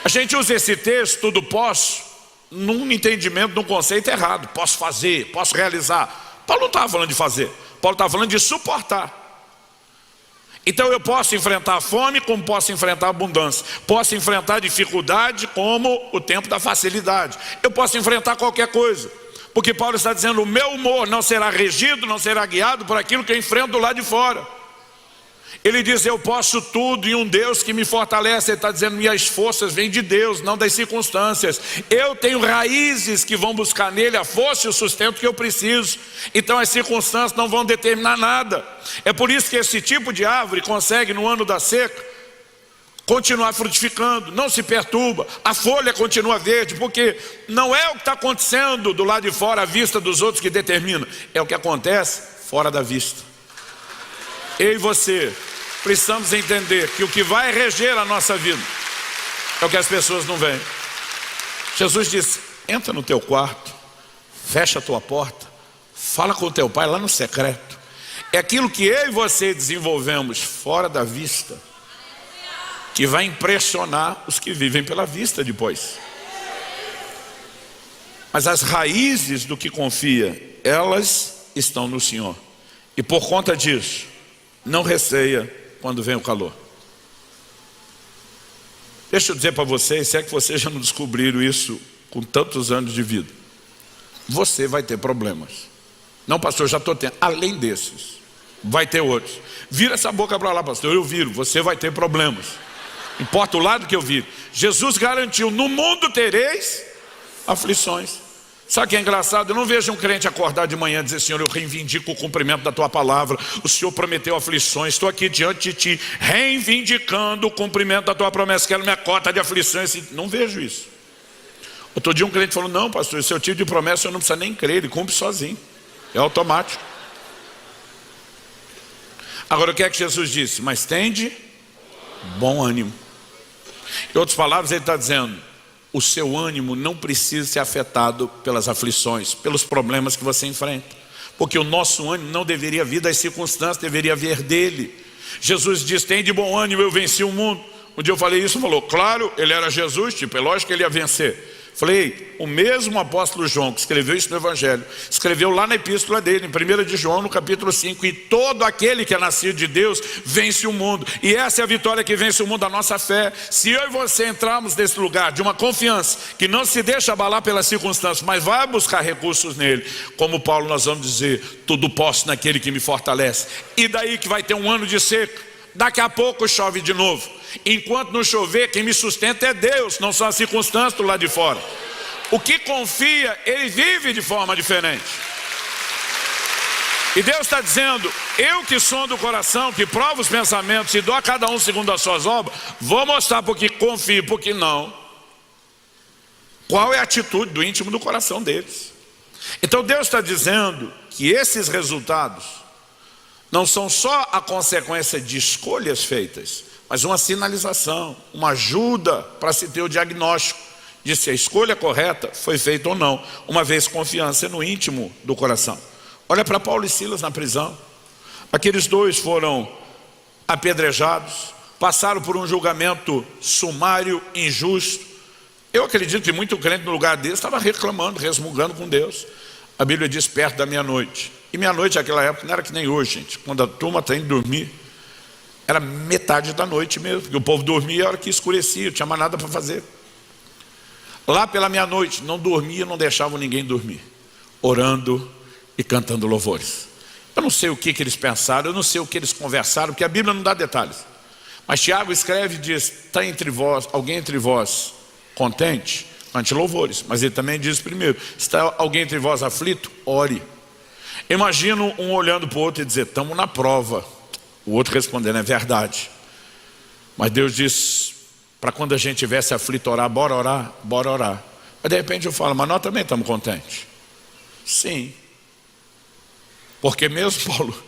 A gente usa esse texto, tudo posso, num entendimento, num conceito errado. Posso fazer, posso realizar. Paulo não estava falando de fazer, Paulo estava falando de suportar. Então eu posso enfrentar a fome como posso enfrentar a abundância. Posso enfrentar a dificuldade como o tempo da facilidade. Eu posso enfrentar qualquer coisa. Porque Paulo está dizendo, o meu humor não será regido, não será guiado por aquilo que eu enfrento do lado de fora. Ele diz, eu posso tudo em um Deus que me fortalece. Ele está dizendo, minhas forças vêm de Deus, não das circunstâncias. Eu tenho raízes que vão buscar nele a força e o sustento que eu preciso. Então as circunstâncias não vão determinar nada. É por isso que esse tipo de árvore consegue no ano da seca continuar frutificando, não se perturba, a folha continua verde, porque não é o que está acontecendo do lado de fora à vista dos outros que determina, é o que acontece fora da vista. Eu e você precisamos entender que o que vai reger a nossa vida é o que as pessoas não veem. Jesus disse, entra no teu quarto, fecha a tua porta, fala com o teu pai lá no secreto. É aquilo que eu e você desenvolvemos fora da vista que vai impressionar os que vivem pela vista depois. Mas as raízes do que confia, elas estão no Senhor. E por conta disso, não receia quando vem o calor. Deixa eu dizer para vocês, se é que vocês já não descobriram isso com tantos anos de vida, você vai ter problemas. Não, pastor, já estou tendo. Além desses, vai ter outros. Vira essa boca para lá, pastor, eu viro, você vai ter problemas. Importa o lado que eu viro. Jesus garantiu, no mundo tereis aflições. Sabe o que é engraçado? Eu não vejo um crente acordar de manhã e dizer, Senhor, eu reivindico o cumprimento da Tua palavra, o Senhor prometeu aflições, estou aqui diante de Ti, reivindicando o cumprimento da Tua promessa, quero minha cota de aflições. Não vejo isso. Outro dia um crente falou, não pastor, esse é o tipo de promessa, eu não preciso nem crer, ele cumpre sozinho, é automático. Agora o que é que Jesus disse? Mas tende bom ânimo. Em outras palavras, ele está dizendo, o seu ânimo não precisa ser afetado pelas aflições, pelos problemas que você enfrenta. Porque o nosso ânimo não deveria vir das circunstâncias, deveria vir dele. Jesus diz, tem de bom ânimo, eu venci o mundo. Um dia eu falei isso, falou, claro, ele era Jesus, tipo, é lógico que ele ia vencer. Falei, o mesmo apóstolo João que escreveu isso no Evangelho, escreveu lá na epístola dele, em 1 de João, no capítulo 5, e todo aquele que é nascido de Deus vence o mundo. E essa é a vitória que vence o mundo, a nossa fé. Se eu e você entrarmos nesse lugar de uma confiança, que não se deixa abalar pelas circunstâncias, mas vai buscar recursos nele, como Paulo nós vamos dizer, tudo posso naquele que me fortalece. E daí que vai ter um ano de seca, daqui a pouco chove de novo. Enquanto não chover, quem me sustenta é Deus, não são as circunstâncias do lado de fora. O que confia, ele vive de forma diferente. E Deus está dizendo, eu que sondo o coração, que provo os pensamentos e dou a cada um segundo as suas obras, vou mostrar porque confio, porque não. Qual é a atitude do íntimo do coração deles? Então Deus está dizendo que esses resultados não são só a consequência de escolhas feitas, mas uma sinalização, uma ajuda para se ter o diagnóstico de se a escolha correta foi feita ou não, uma vez confiança no íntimo do coração. Olha para Paulo e Silas na prisão. Aqueles dois foram apedrejados, passaram por um julgamento sumário, injusto. Eu acredito que muito crente no lugar deles estava reclamando, resmungando com Deus. A Bíblia diz perto da meia-noite. E meia-noite naquela época não era que nem hoje, gente. Quando a turma está indo dormir, era metade da noite mesmo, porque o povo dormia a hora que escurecia, não tinha mais nada para fazer. Lá pela meia-noite, não dormia, não deixavam ninguém dormir, orando e cantando louvores. Eu não sei o que eles pensaram, eu não sei o que eles conversaram, porque a Bíblia não dá detalhes. Mas Tiago escreve e diz, está entre vós, alguém entre vós contente? Cante louvores. Mas ele também diz primeiro, está alguém entre vós aflito? Ore. Imagino um olhando para o outro e dizer, estamos na prova. O outro respondendo, é verdade. Mas Deus diz, para quando a gente tivesse aflito orar, bora orar, bora orar. Mas de repente eu falo, mas nós também estamos contentes. Sim. Porque mesmo, Paulo,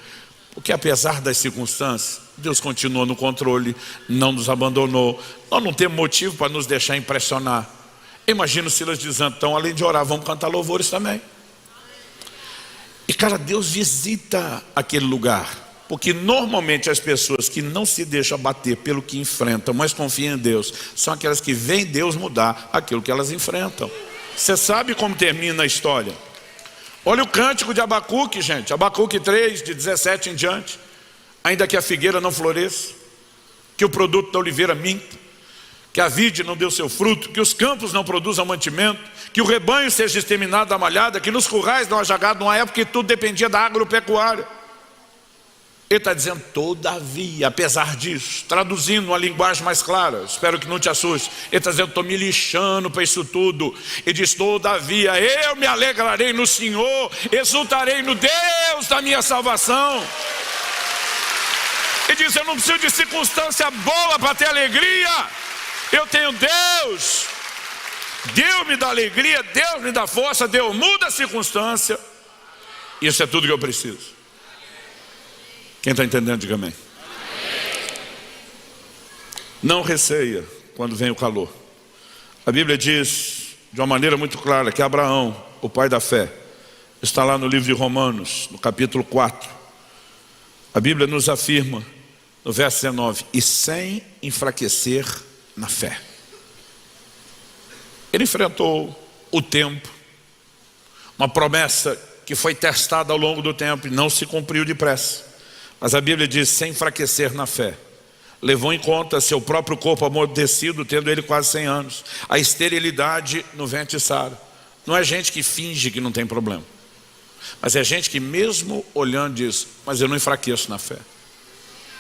porque apesar das circunstâncias, Deus continua no controle, não nos abandonou. Nós não temos motivo para nos deixar impressionar. Imagina Silas dizendo, então além de orar, vamos cantar louvores também. E cara, Deus visita aquele lugar. Porque normalmente as pessoas que não se deixam abater pelo que enfrentam, mas confiam em Deus, são aquelas que veem Deus mudar aquilo que elas enfrentam. Você sabe como termina a história? Olha o cântico de Abacuque, gente. Abacuque 3, de 17 em diante. Ainda que a figueira não floresça, que o produto da oliveira minta, que a vide não deu seu fruto, que os campos não produzam mantimento, que o rebanho seja exterminado da malhada, que nos currais não haja gado, numa época que tudo dependia da agropecuária. Ele está dizendo, todavia, apesar disso, traduzindo uma linguagem mais clara, espero que não te assuste. Ele está dizendo, estou me lixando para isso tudo. Ele diz, todavia, eu me alegrarei no Senhor, exultarei no Deus da minha salvação. Ele diz, eu não preciso de circunstância boa para ter alegria. Eu tenho Deus. Deus me dá alegria, Deus me dá força, Deus muda a circunstância. Isso é tudo que eu preciso. Quem está entendendo, diga amém. Não receia quando vem o calor. A Bíblia diz de uma maneira muito clara que Abraão, o pai da fé, está lá no livro de Romanos, no capítulo 4. A Bíblia nos afirma, no verso 19, e sem enfraquecer na fé. Ele enfrentou o tempo, uma promessa que foi testada ao longo do tempo e não se cumpriu depressa. Mas a Bíblia diz, sem enfraquecer na fé, levou em conta seu próprio corpo amortecido, tendo ele quase 100 anos, a esterilidade no ventre de Sara. Não é gente que finge que não tem problema. Mas é gente que mesmo olhando diz, mas eu não enfraqueço na fé.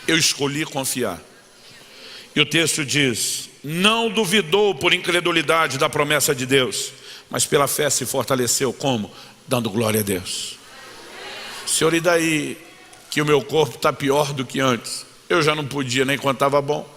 Eu escolhi confiar. E o texto diz, não duvidou por incredulidade da promessa de Deus, mas pela fé se fortaleceu. Como? Dando glória a Deus. Senhor, e daí que o meu corpo está pior do que antes? Eu já não podia nem quando estava bom.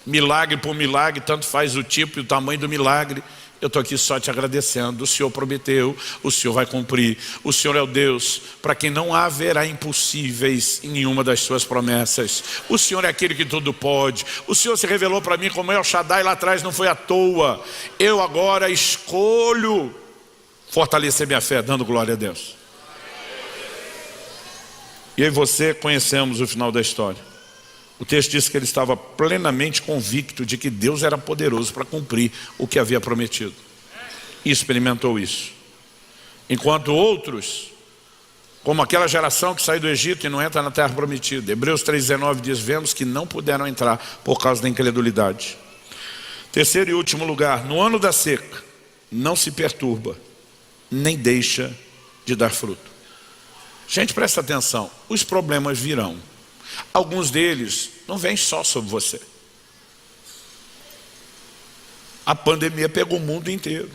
Milagre por milagre, tanto faz o tipo e o tamanho do milagre. Eu estou aqui só te agradecendo. O Senhor prometeu, o Senhor vai cumprir. O Senhor é o Deus para quem não haverá impossíveis em nenhuma das suas promessas. O Senhor é aquele que tudo pode. O Senhor se revelou para mim como El Shaddai lá atrás, não foi à toa. Eu agora escolho fortalecer minha fé, dando glória a Deus. E eu e você conhecemos o final da história. O texto diz que ele estava plenamente convicto de que Deus era poderoso para cumprir o que havia prometido. E experimentou isso. Enquanto outros, como aquela geração que sai do Egito e não entra na terra prometida. Hebreus 3,19 diz, vemos que não puderam entrar por causa da incredulidade. Terceiro e último lugar, no ano da seca, não se perturba, nem deixa de dar fruto. Gente, presta atenção, os problemas virão. Alguns deles não vêm só sobre você. A pandemia pegou o mundo inteiro.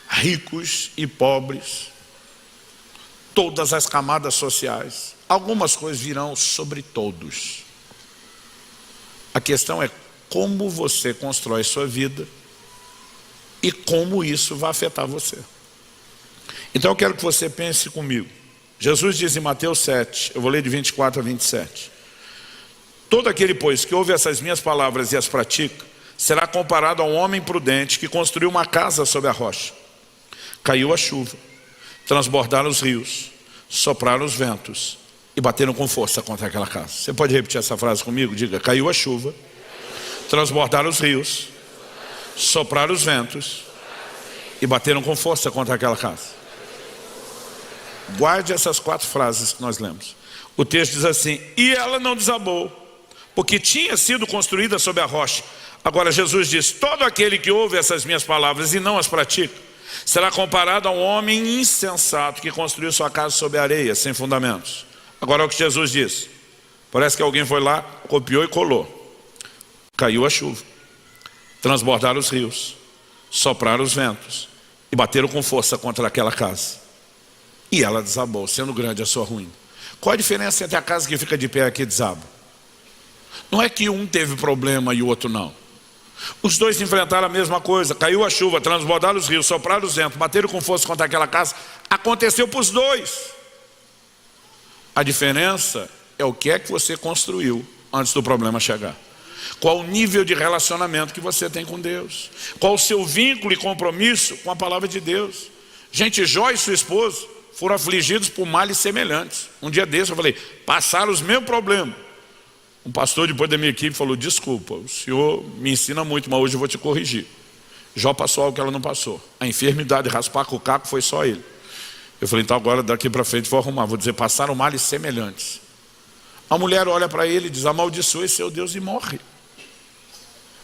Ricos e pobres. Todas as camadas sociais. Algumas coisas virão sobre todos. A questão é como você constrói sua vida e como isso vai afetar você. Então eu quero que você pense comigo. Jesus diz em Mateus 7, eu vou ler de 24 a 27. Todo aquele, pois, que ouve essas minhas palavras e as pratica, será comparado a um homem prudente que construiu uma casa sobre a rocha. Caiu a chuva, transbordaram os rios, sopraram os ventos e bateram com força contra aquela casa. Você pode repetir essa frase comigo? Diga, caiu a chuva, transbordaram os rios, sopraram os ventos e bateram com força contra aquela casa. Guarde essas 4 frases que nós lemos. O texto diz assim, e ela não desabou, porque tinha sido construída sobre a rocha. Agora Jesus diz, todo aquele que ouve essas minhas palavras e não as pratica, será comparado a um homem insensato que construiu sua casa sobre a areia, sem fundamentos. Agora é o que Jesus diz. Parece que alguém foi lá, copiou e colou. Caiu a chuva, transbordaram os rios, sopraram os ventos e bateram com força contra aquela casa. E ela desabou, sendo grande a sua ruína. Qual a diferença entre a casa que fica de pé e a que desaba? Não é que um teve problema e o outro não. Os dois enfrentaram a mesma coisa. Caiu a chuva, transbordaram os rios, sopraram os ventos, bateram com força contra aquela casa. Aconteceu para os dois. A diferença é o que é que você construiu antes do problema chegar. Qual o nível de relacionamento que você tem com Deus. Qual o seu vínculo e compromisso com a palavra de Deus. Gente, Jó e sua esposa foram afligidos por males semelhantes. Um dia desse eu falei, passaram os mesmos problemas. Um pastor depois da minha equipe falou, desculpa, o senhor me ensina muito, mas hoje eu vou te corrigir. Jó passou algo que ela não passou. A enfermidade de raspar com o caco foi só ele. Eu falei, então agora daqui para frente vou arrumar. Vou dizer, passaram males semelhantes. A mulher olha para ele e diz, amaldiçoe seu Deus e morre.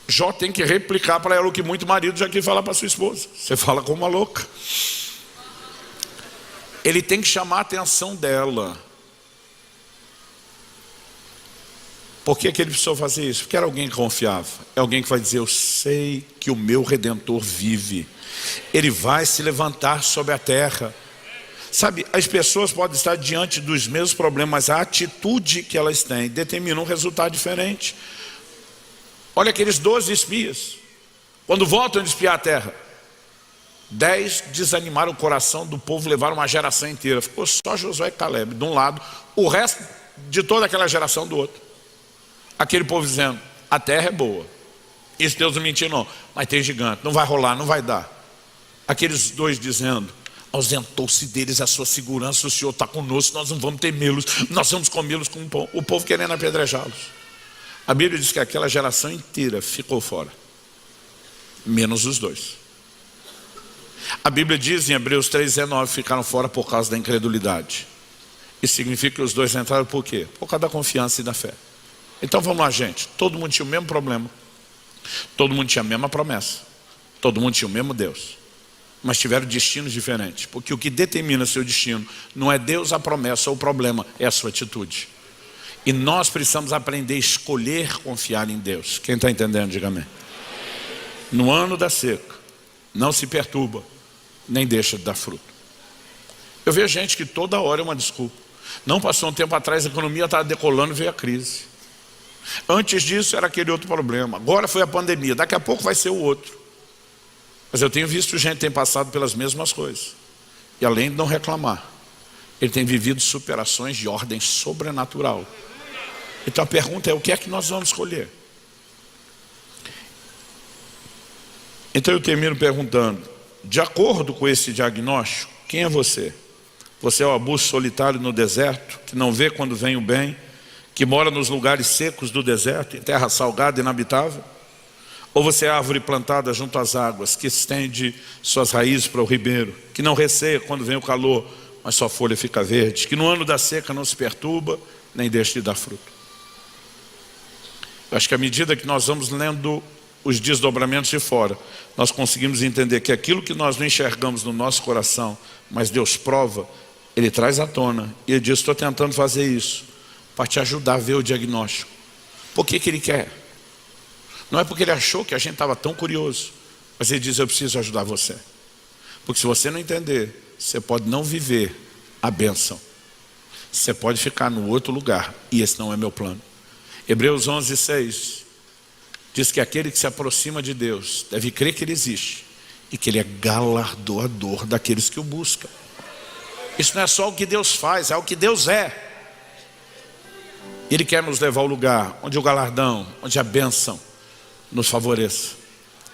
Jó tem que replicar para ela o que muito marido já quis falar para sua esposa. Você fala como uma louca. Ele tem que chamar a atenção dela. Por que ele precisou fazer isso? Porque era alguém que confiava. É alguém que vai dizer, eu sei que o meu Redentor vive. Ele vai se levantar sobre a terra. Sabe, as pessoas podem estar diante dos mesmos problemas, mas a atitude que elas têm determina um resultado diferente. Olha aqueles 12 espias. Quando voltam de espiar a terra, 10 desanimaram o coração do povo, levaram uma geração inteira. Ficou só Josué e Caleb de um lado, o resto de toda aquela geração do outro. Aquele povo dizendo, a terra é boa. Isso Deus não mentiu não, mas tem gigante, não vai rolar, não vai dar. Aqueles 2 dizendo, ausentou-se deles a sua segurança, o Senhor está conosco, nós não vamos temê-los, nós vamos comê-los com pão. O povo querendo apedrejá-los. A Bíblia diz que aquela geração inteira ficou fora, menos os 2. A Bíblia diz em Hebreus 3,19, ficaram fora por causa da incredulidade. Isso significa que os 2 entraram por quê? Por causa da confiança e da fé. Então vamos lá, gente, todo mundo tinha o mesmo problema, todo mundo tinha a mesma promessa, todo mundo tinha o mesmo Deus, mas tiveram destinos diferentes. Porque o que determina seu destino não é Deus, a promessa ou o problema, é a sua atitude. E nós precisamos aprender a escolher confiar em Deus. Quem está entendendo, diga amém. No ano da seca, não se perturba, nem deixa de dar fruto. Eu vejo gente que toda hora é uma desculpa. Não, passou um tempo atrás, a economia estava decolando e veio a crise. Antes disso era aquele outro problema. Agora foi a pandemia, daqui a pouco vai ser o outro. Mas eu tenho visto gente que tem passado pelas mesmas coisas. E além de não reclamar, ele tem vivido superações de ordem sobrenatural. Então a pergunta é, o que é que nós vamos escolher? Então eu termino perguntando, de acordo com esse diagnóstico, quem é você? Você é o arbusto solitário no deserto, que não vê quando vem o bem, que mora nos lugares secos do deserto, em terra salgada e inabitável? Ou você é a árvore plantada junto às águas, que estende suas raízes para o ribeiro, que não receia quando vem o calor, mas sua folha fica verde, que no ano da seca não se perturba, nem deixa de dar fruto? Eu acho que à medida que nós vamos lendo os desdobramentos de fora, nós conseguimos entender que aquilo que nós não enxergamos no nosso coração, mas Deus prova, Ele traz à tona. E Ele diz, estou tentando fazer isso para te ajudar a ver o diagnóstico. Por que Ele quer? Não é porque Ele achou que a gente estava tão curioso, mas Ele diz, eu preciso ajudar você. Porque se você não entender, você pode não viver a bênção. Você pode ficar no outro lugar, e esse não é meu plano. Hebreus 11:6 diz que aquele que se aproxima de Deus deve crer que Ele existe e que Ele é galardoador daqueles que o buscam. Isso não é só o que Deus faz, é o que Deus é. Ele quer nos levar ao lugar onde o galardão, onde a bênção nos favoreça.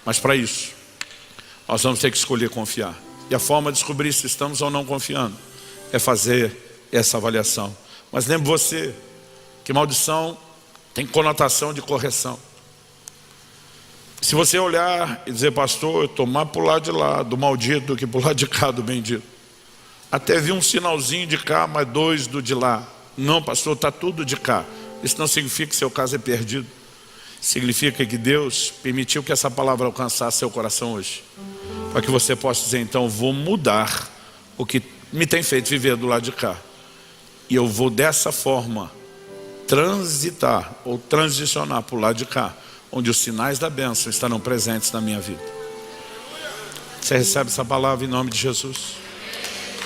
Mas para isso, nós vamos ter que escolher confiar. E a forma de descobrir se estamos ou não confiando é fazer essa avaliação. Mas lembre você que maldição tem conotação de correção. Se você olhar e dizer, pastor, eu estou mais para o lado de lá do maldito do que para o lado de cá do bendito. Até vi um sinalzinho de cá, mas 2 do de lá. Não, pastor, está tudo de cá. Isso não significa que seu caso é perdido. Significa que Deus permitiu que essa palavra alcançasse seu coração hoje. Para que você possa dizer, então, vou mudar o que me tem feito viver do lado de cá. E eu vou dessa forma transitar ou transicionar para o lado de cá, onde os sinais da bênção estarão presentes na minha vida. Você recebe essa palavra em nome de Jesus?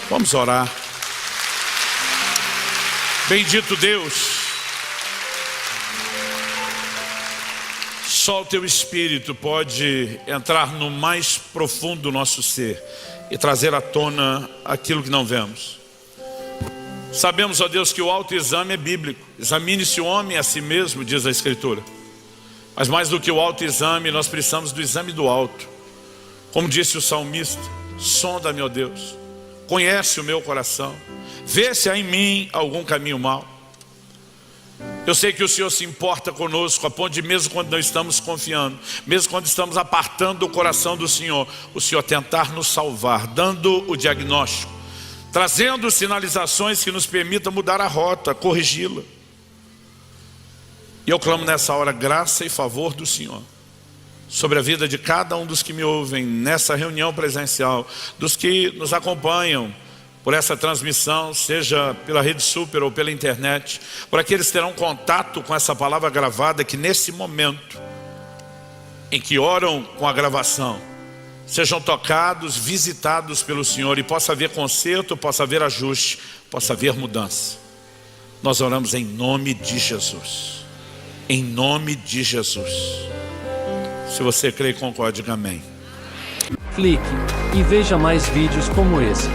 Vamos orar. Bendito Deus, só o Teu Espírito pode entrar no mais profundo do nosso ser e trazer à tona aquilo que não vemos. Sabemos, ó Deus, que o autoexame é bíblico. Examine-se o homem a si mesmo, diz a Escritura. Mas mais do que o autoexame, nós precisamos do exame do alto. Como disse o salmista, sonda-me, ó Deus, conhece o meu coração, vê se há em mim algum caminho mau. Eu sei que o Senhor se importa conosco, a ponto de mesmo quando não estamos confiando, mesmo quando estamos apartando o coração do Senhor, o Senhor tentar nos salvar, dando o diagnóstico, trazendo sinalizações que nos permitam mudar a rota, corrigi-la. E eu clamo nessa hora graça e favor do Senhor sobre a vida de cada um dos que me ouvem nessa reunião presencial, dos que nos acompanham por essa transmissão, seja pela Rede Super ou pela internet, por aqueles que terão contato com essa palavra gravada, que nesse momento em que oram com a gravação, sejam tocados, visitados pelo Senhor e possa haver conserto, possa haver ajuste, possa haver mudança. Nós oramos em nome de Jesus. Em nome de Jesus. Se você crê e concorda, diga amém. Clique e veja mais vídeos como esse.